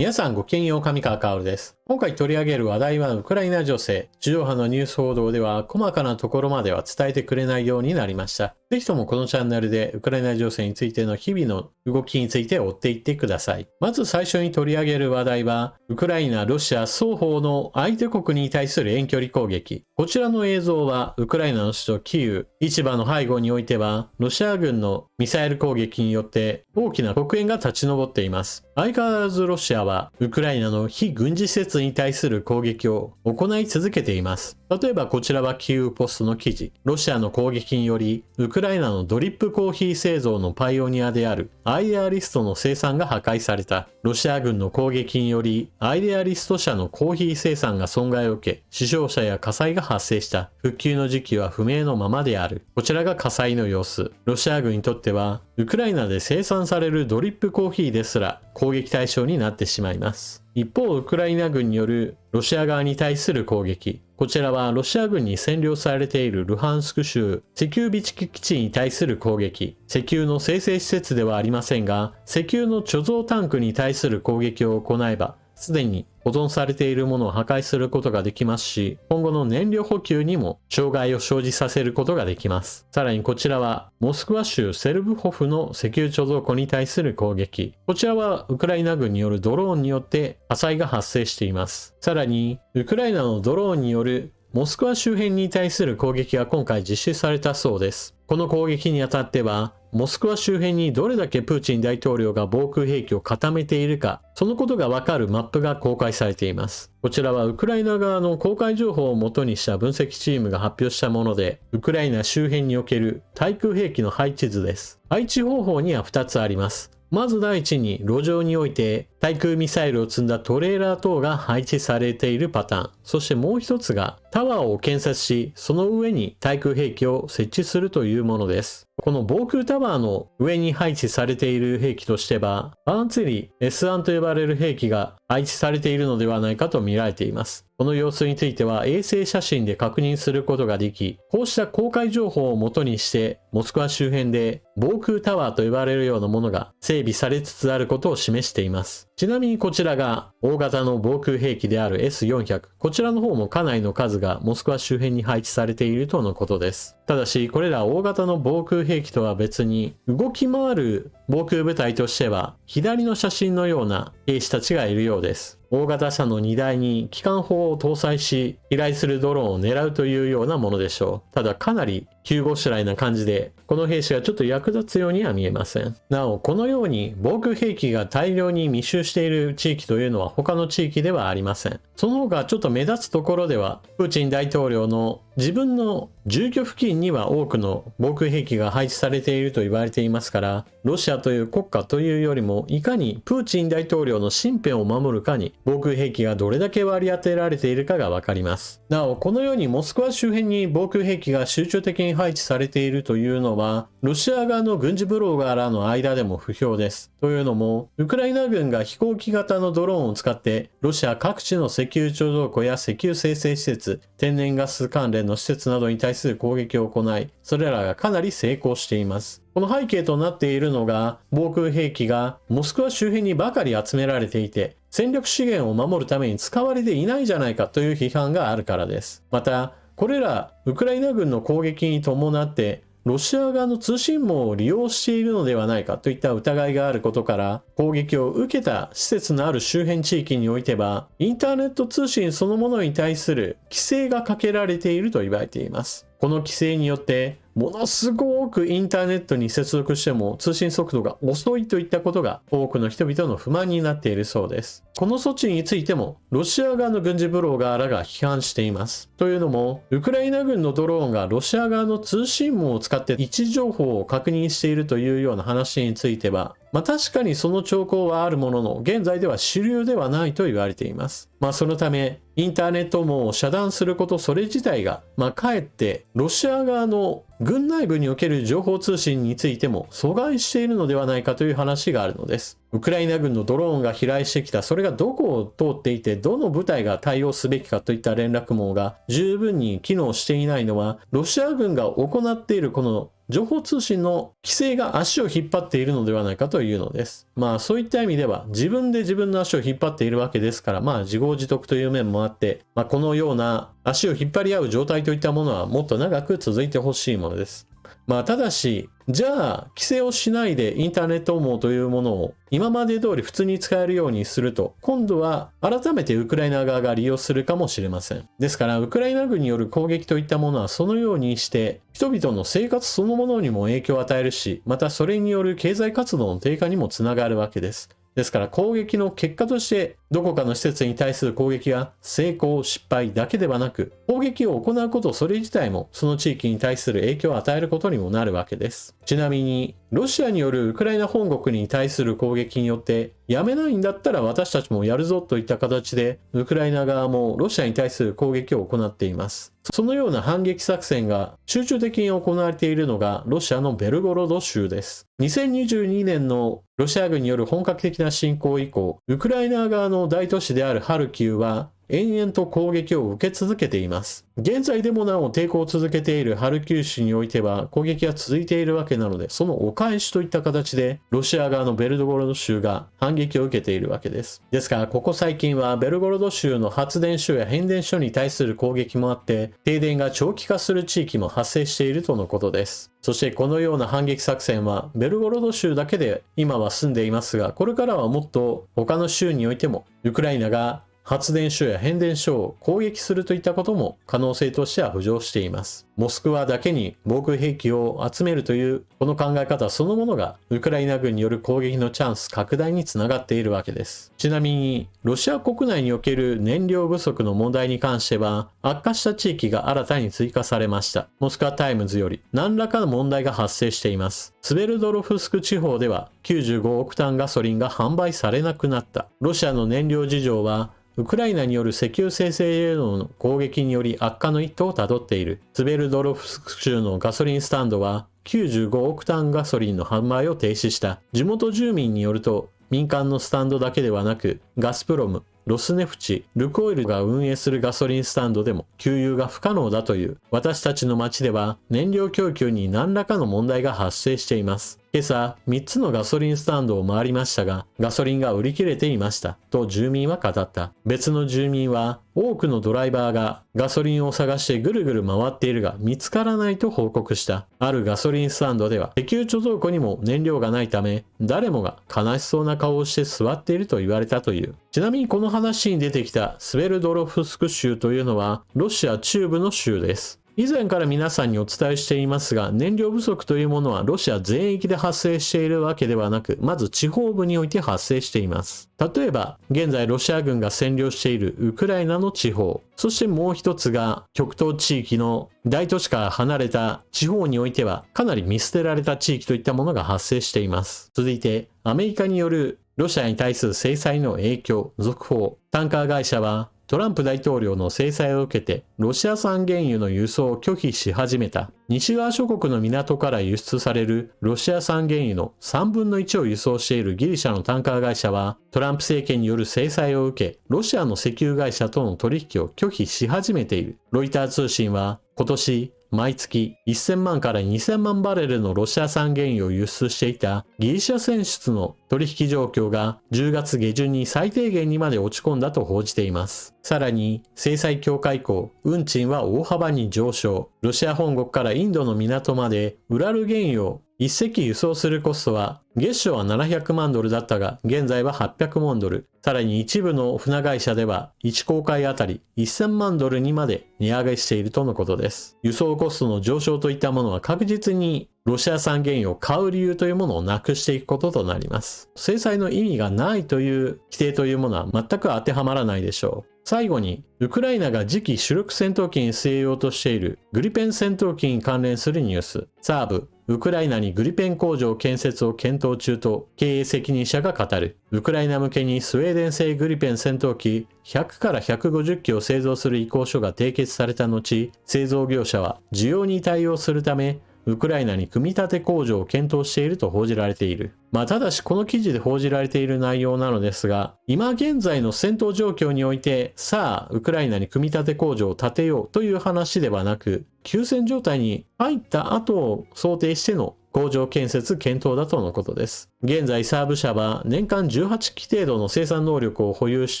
皆さんごきげんよう、上川薫です。今回取り上げる話題はウクライナ情勢。地上波のニュース報道では細かなところまでは伝えてくれないようになりました。ぜひともこのチャンネルでウクライナ情勢についての日々の動きについて追っていってください。まず最初に取り上げる話題は、ウクライナ、ロシア双方の相手国に対する遠距離攻撃。こちらの映像はウクライナの首都キーウ、市場の背後においては、ロシア軍のミサイル攻撃によって大きな黒煙が立ち上っています。相変わらずロシアはウクライナの非軍事施設に対する攻撃を行い続けています。例えばこちらはキーウポストの記事。ロシアの攻撃により、ウクライナのドリップコーヒー製造のパイオニアであるアイデアリストの生産が破壊された。ロシア軍の攻撃により、アイデアリスト社のコーヒー生産が損害を受け、死傷者や火災が発生した。復旧の時期は不明のままである。こちらが火災の様子。ロシア軍にとっては、ウクライナで生産されるドリップコーヒーですら攻撃対象になってしまいます。一方、ウクライナ軍によるロシア側に対する攻撃。こちらはロシア軍に占領されているルハンスク州石油備蓄基地に対する攻撃。石油の精製施設ではありませんが、石油の貯蔵タンクに対する攻撃を行えば、すでに保存されているものを破壊することができますし、今後の燃料補給にも障害を生じさせることができます。さらにこちらは、モスクワ州セルブホフの石油貯蔵庫に対する攻撃。こちらはウクライナ軍によるドローンによって火災が発生しています。さらに、ウクライナのドローンによるモスクワ周辺に対する攻撃が今回実施されたそうです。この攻撃にあたっては、モスクワ周辺にどれだけプーチン大統領が防空兵器を固めているか、そのことがわかるマップが公開されています。こちらはウクライナ側の公開情報を元にした分析チームが発表したもので、ウクライナ周辺における対空兵器の配置図です。配置方法には2つあります。まず第一に路上において対空ミサイルを積んだトレーラー等が配置されているパターン。そしてもう一つがタワーを建設し、その上に対空兵器を設置するというものです。この防空タワーの上に配置されている兵器としては、バーンツェリー S1 と呼ばれる兵器が配置されているのではないかと見られています。この様子については衛星写真で確認することができ、こうした公開情報を元にして、モスクワ周辺で防空タワーと呼ばれるようなものが整備されつつあることを示しています。ちなみにこちらが大型の防空兵器である S400。こちらの方もかなりの数がモスクワ周辺に配置されているとのことです。ただし、これら大型の防空兵器とは別に、動き回る防空部隊としては、左の写真のような兵士たちがいるようです。大型車の荷台に機関砲を搭載し、飛来するドローンを狙うというようなものでしょう。ただかなり急ごしらえな感じで、この兵士がちょっと役立つようには見えません。なお、このように防空兵器が大量に密集している地域というのは他の地域ではありません。その他ちょっと目立つところでは、プーチン大統領の自分の住居付近には多くの防空兵器が配置されていると言われていますから、ロシアという国家というよりも、いかにプーチン大統領の身辺を守るかに防空兵器がどれだけ割り当てられているかがわかります。なお、このようにモスクワ周辺に防空兵器が集中的に配置されているというのは、ロシア側の軍事ブロガーらの間でも不評です。というのも、ウクライナ軍が飛行機型のドローンを使って、ロシア各地の石油貯蔵庫や石油精製施設、天然ガス関連の施設などに対する攻撃を行い、それらがかなり成功しています。この背景となっているのが、防空兵器がモスクワ周辺にばかり集められていて、戦略資源を守るために使われていないじゃないかという批判があるからです。また、これらウクライナ軍の攻撃に伴って、ロシア側の通信網を利用しているのではないかといった疑いがあることから、攻撃を受けた施設のある周辺地域においては、インターネット通信そのものに対する規制がかけられていると言われています。この規制によって、ものすごくインターネットに接続しても通信速度が遅いといったことが多くの人々の不満になっているそうです。この措置についてもロシア側の軍事ブロガーらが批判しています。というのも、ウクライナ軍のドローンがロシア側の通信網を使って位置情報を確認しているというような話については、確かにその兆候はあるものの、現在では主流ではないと言われています。そのため、インターネット網を遮断することそれ自体が、かえってロシア側の軍内部における情報通信についても阻害しているのではないかという話があるのです。ウクライナ軍のドローンが飛来してきた、それがどこを通っていて、どの部隊が対応すべきかといった連絡網が十分に機能していないのは、ロシア軍が行っているこの情報通信の規制が足を引っ張っているのではないかというのです。そういった意味では自分で自分の足を引っ張っているわけですから、自業自得という面もあって、このような足を引っ張り合う状態といったものはもっと長く続いてほしいものです。ただし、じゃあ規制をしないでインターネット網というものを今まで通り普通に使えるようにすると、今度は改めてウクライナ側が利用するかもしれません。ですから、ウクライナ軍による攻撃といったものはそのようにして人々の生活そのものにも影響を与えるし、またそれによる経済活動の低下にもつながるわけです。ですから攻撃の結果としてどこかの施設に対する攻撃が成功失敗だけではなく、攻撃を行うことそれ自体もその地域に対する影響を与えることにもなるわけです。ちなみにロシアによるウクライナ本国に対する攻撃によってやめないんだったら私たちもやるぞといった形でウクライナ側もロシアに対する攻撃を行っています。そのような反撃作戦が集中的に行われているのがロシアのベルゴロド州です。2022年のロシア軍による本格的な侵攻以降、ウクライナ側の大都市であるハルキウは延々と攻撃を受け続けています。現在でもなお抵抗を続けているハルキウ州においては攻撃が続いているわけなので、そのお返しといった形でロシア側のベルゴロド州が反撃を受けているわけです。ですからここ最近はベルゴロド州の発電所や変電所に対する攻撃もあって、停電が長期化する地域も発生しているとのことです。そしてこのような反撃作戦はベルゴロド州だけで今は済んでいますが、これからはもっと他の州においてもウクライナが発電所や変電所を攻撃するといったことも可能性としては浮上しています。モスクワだけに防空兵器を集めるというこの考え方そのものがウクライナ軍による攻撃のチャンス拡大につながっているわけです。ちなみにロシア国内における燃料不足の問題に関しては悪化した地域が新たに追加されました。モスクワタイムズより何らかの問題が発生しています。スベルドロフスク地方では95オクタンガソリンが販売されなくなった。ロシアの燃料事情はウクライナによる石油生成への攻撃により悪化の一途をたどっている。スベルドロフスク州のガソリンスタンドは95オクタンガソリンの販売を停止した。地元住民によると民間のスタンドだけではなくガスプロム、ロスネフチ、ルクオイルが運営するガソリンスタンドでも給油が不可能だという。私たちの町では燃料供給に何らかの問題が発生しています。今朝3つのガソリンスタンドを回りましたがガソリンが売り切れていましたと住民は語った。別の住民は多くのドライバーがガソリンを探してぐるぐる回っているが見つからないと報告した。あるガソリンスタンドでは石油貯蔵庫にも燃料がないため誰もが悲しそうな顔をして座っていると言われたという。ちなみにこの話に出てきたスベルドロフスク州というのはロシア中部の州です。以前から皆さんにお伝えしていますが、燃料不足というものはロシア全域で発生しているわけではなく、まず地方部において発生しています。例えば、現在ロシア軍が占領しているウクライナの地方、そしてもう一つが極東地域の大都市から離れた地方においてはかなり見捨てられた地域といったものが発生しています。続いて、アメリカによるロシアに対する制裁の影響、続報。タンカー会社はトランプ大統領の制裁を受けてロシア産原油の輸送を拒否し始めた。西側諸国の港から輸出されるロシア産原油の3分の1を輸送しているギリシャのタンカー会社はトランプ政権による制裁を受けロシアの石油会社との取引を拒否し始めている。ロイター通信は今年毎月1000万から2000万バレルのロシア産原油を輸出していたギリシャ船出の取引状況が10月下旬に最低限にまで落ち込んだと報じています。さらに制裁強化以降、運賃は大幅に上昇。ロシア本国からインドの港までウラル原油を1隻輸送するコストは月初は700万ドルだったが現在は800万ドル。さらに一部の船会社では1航海あたり1000万ドルにまで値上げしているとのことです。輸送コストの上昇といったものは確実にロシア産原油を買う理由というものをなくしていくこととなります。制裁の意味がないという規定というものは全く当てはまらないでしょう。最後に、ウクライナが次期主力戦闘機に据えようとしているグリペン戦闘機に関連するニュース。サーブ、ウクライナにグリペン工場建設を検討中と経営責任者が語る。ウクライナ向けにスウェーデン製グリペン戦闘機100から150機を製造する意向書が締結された後、製造業者は需要に対応するためウクライナに組み立て工場を検討していると報じられている。ただしこの記事で報じられている内容なのですが、今現在の戦闘状況において、さあ、ウクライナに組み立て工場を建てようという話ではなく、休戦状態に入った後を想定しての工場建設検討だとのことです。現在サーブ社は年間18機程度の生産能力を保有し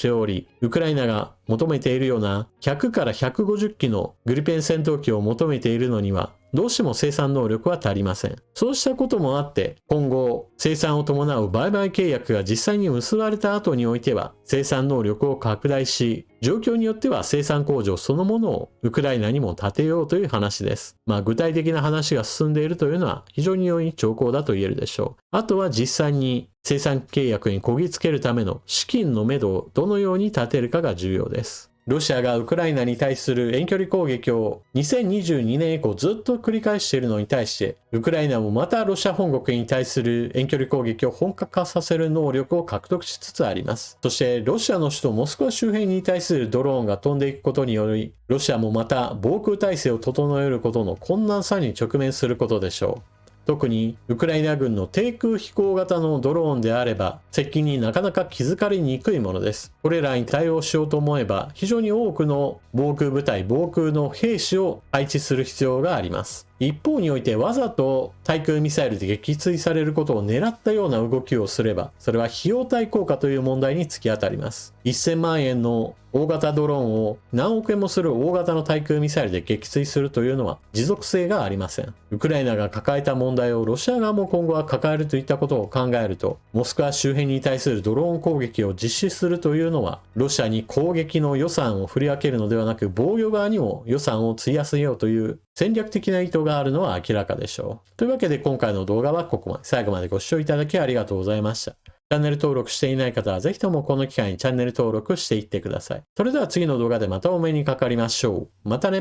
ており、ウクライナが求めているような100から150機のグリペン戦闘機を求めているのには、どうしても生産能力は足りません。そうしたこともあって、今後生産を伴う売買契約が実際に結ばれた後においては、生産能力を拡大し、状況によっては生産工場そのものをウクライナにも建てようという話です。具体的な話が進んでいるというのは非常に良い兆候だと言えるでしょう。あとは実際に生産契約にこぎつけるための資金のめどをどのように立てるかが重要です。ロシアがウクライナに対する遠距離攻撃を2022年以降ずっと繰り返しているのに対して、ウクライナもまたロシア本国に対する遠距離攻撃を本格化させる能力を獲得しつつあります。そしてロシアの首都モスクワ周辺に対するドローンが飛んでいくことにより、ロシアもまた防空体制を整えることの困難さに直面することでしょう。特にウクライナ軍の低空飛行型のドローンであれば接近になかなか気づかれにくいものです。これらに対応しようと思えば非常に多くの防空部隊、防空の兵士を配置する必要があります。一方においてわざと対空ミサイルで撃墜されることを狙ったような動きをすれば、それは費用対効果という問題に突き当たります。1000万円の大型ドローンを何億円もする大型の対空ミサイルで撃墜するというのは持続性がありません。ウクライナが抱えた問題をロシア側も今後は抱えるといったことを考えると、モスクワ周辺に対するドローン攻撃を実施するというのは、ロシアに攻撃の予算を振り分けるのではなく、防御側にも予算を費やせようという戦略的な意図があるのは明らかでしょう。というわけで今回の動画はここまで。最後までご視聴いただきありがとうございました。チャンネル登録していない方はぜひともこの機会にチャンネル登録していってください。それでは次の動画でまたお目にかかりましょう。またね。